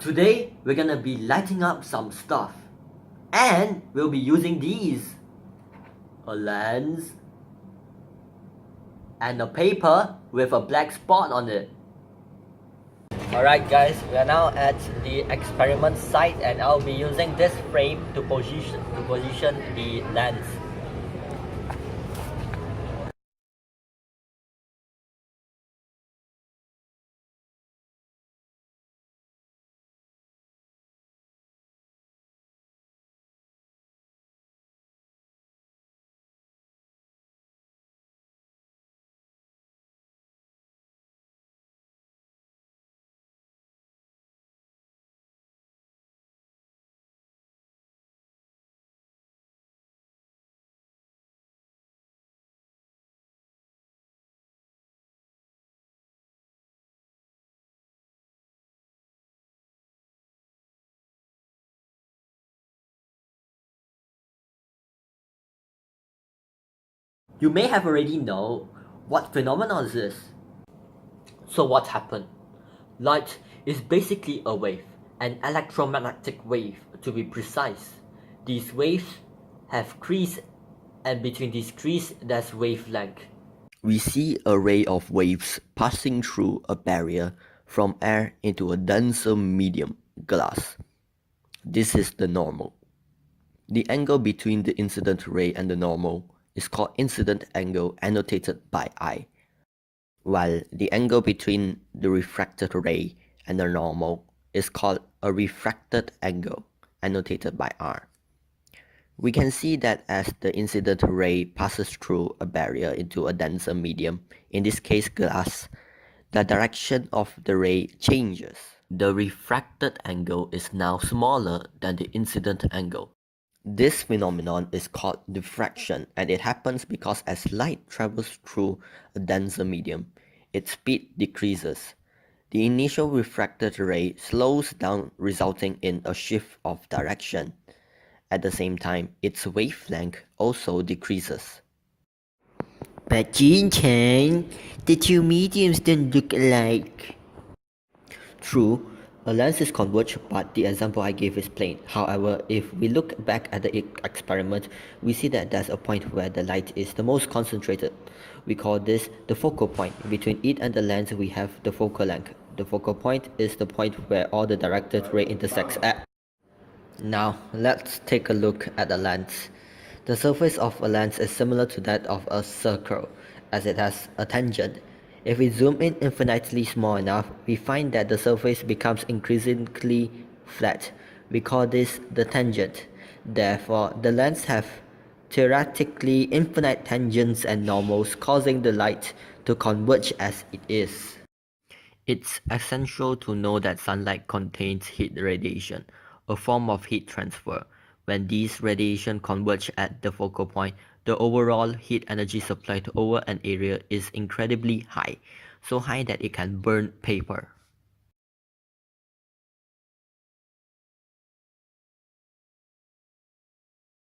Today, we're gonna be lighting up some stuff. And we'll be using these. A lens. And a paper with a black spot on it. Alright guys, we are now at the experiment site and I'll be using this frame to position the lens. You may have already know what phenomenon is this. So what happened? Light is basically a wave, an electromagnetic wave to be precise. These waves have crease and between these crease there's wavelength. We see a ray of waves passing through a barrier from air into a denser medium, glass. This is the normal. The angle between the incident ray and the normal is called incident angle, annotated by I, while the angle between the refracted ray and the normal is called a refracted angle, annotated by R. We can see that as the incident ray passes through a barrier into a denser medium, in this case glass, the direction of the ray changes. The refracted angle is now smaller than the incident angle. This phenomenon is called diffraction, and it happens because as light travels through a denser medium, its speed decreases. The initial refracted ray slows down, resulting in a shift of direction. At the same time, its wavelength also decreases. But Jin-chan, the two mediums don't look alike. True, a lens is converged, but the example I gave is plain. However, if we look back at the experiment, we see that there's a point where the light is the most concentrated. We call this the focal point. Between it and the lens, we have the focal length. The focal point is the point where all the directed ray intersects at. Now, let's take a look at the lens. The surface of a lens is similar to that of a circle, as it has a tangent. If we zoom in infinitely small enough, we find that the surface becomes increasingly flat. We call this the tangent. Therefore, the lens have theoretically infinite tangents and normals, causing the light to converge as it is. It's essential to know that sunlight contains heat radiation, a form of heat transfer. When these radiation converge at the focal point, the overall heat energy supplied over an area is incredibly high, so high that it can burn paper.